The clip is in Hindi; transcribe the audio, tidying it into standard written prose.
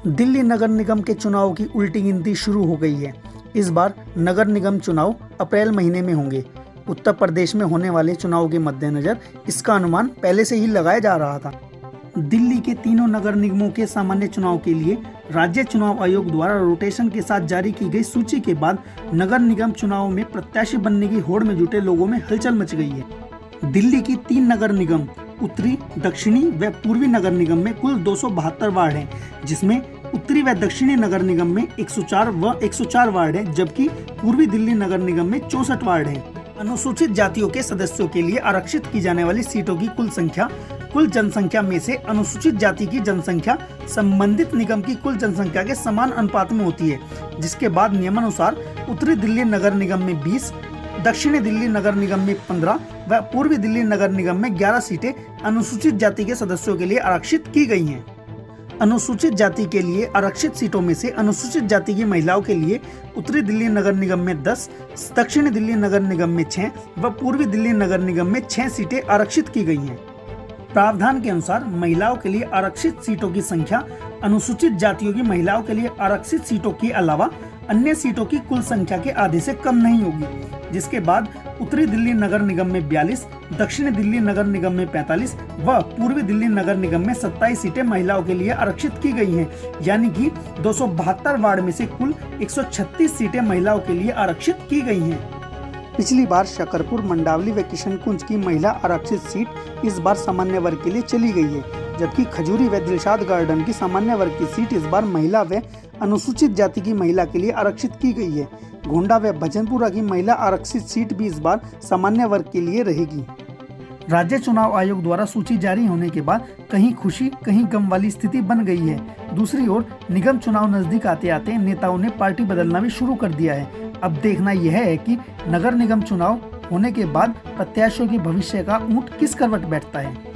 दिल्ली नगर निगम के चुनाव की उल्टी गिनती शुरू हो गई है। इस बार नगर निगम चुनाव अप्रैल महीने में होंगे। उत्तर प्रदेश में होने वाले चुनाव के मद्देनजर इसका अनुमान पहले से ही लगाया जा रहा था। दिल्ली के तीनों नगर निगमों के सामान्य चुनाव के लिए राज्य चुनाव आयोग द्वारा रोटेशन के साथ जारी की गई सूची के बाद नगर निगम चुनाव में प्रत्याशी बनने की होड़ में जुटे लोगों में हलचल मच गई है। दिल्ली की 3 नगर निगम उत्तरी, दक्षिणी व पूर्वी नगर निगम में कुल 272 वार्ड हैं, जिसमें उत्तरी व दक्षिणी नगर निगम में 104 व 104 वार्ड हैं, जबकि पूर्वी दिल्ली नगर निगम में 64 वार्ड हैं। अनुसूचित जातियों के सदस्यों के लिए आरक्षित की जाने वाली सीटों की कुल संख्या कुल जनसंख्या में से अनुसूचित जाति की जनसंख्या संबंधित निगम की कुल जनसंख्या के समान अनुपात में होती है, जिसके बाद नियमानुसार उत्तरी दिल्ली नगर निगम में 20, दक्षिणी दिल्ली नगर निगम में 15 व पूर्वी दिल्ली नगर निगम में 11 सीटें अनुसूचित जाति के सदस्यों के लिए आरक्षित की गई हैं। अनुसूचित जाति के लिए आरक्षित सीटों में से अनुसूचित जाति की महिलाओं के लिए उत्तरी दिल्ली नगर निगम में 10, दक्षिणी दिल्ली नगर निगम में 6 व पूर्वी दिल्ली नगर निगम में 6 सीटें आरक्षित की गई हैं। प्रावधान के अनुसार महिलाओं के लिए आरक्षित सीटों की संख्या अनुसूचित जातियों की महिलाओं के लिए आरक्षित सीटों के अलावा अन्य सीटों की कुल संख्या के आधे से कम नहीं होगी, जिसके बाद उत्तरी दिल्ली नगर निगम में 42, दक्षिणी दिल्ली नगर निगम में 45 व पूर्वी दिल्ली नगर निगम में 27 सीटें महिलाओं के लिए आरक्षित की गई हैं, यानी कि 272 वार्ड में से कुल 136 सीटें महिलाओं के लिए आरक्षित की गई हैं। पिछली बार शकरपुर, मंडावली व किशनकुंज की महिला आरक्षित सीट इस बार सामान्य वर्ग के लिए चली गई है, जबकि खजूरी व दिलशाद गार्डन की सामान्य वर्ग की सीट इस बार महिला व अनुसूचित जाति की महिला के लिए आरक्षित की गई है। गोंडा व भजनपुरा की महिला आरक्षित सीट भी इस बार सामान्य वर्ग के लिए रहेगी। राज्य चुनाव आयोग द्वारा सूची जारी होने के बाद कहीं खुशी कहीं गम वाली स्थिति बन गई है। दूसरी ओर निगम चुनाव नजदीक आते आते नेताओं ने पार्टी बदलना भी शुरू कर दिया है। अब देखना यह है कि नगर निगम चुनाव होने के बाद प्रत्याशियों के भविष्य का ऊंट किस करवट बैठता है।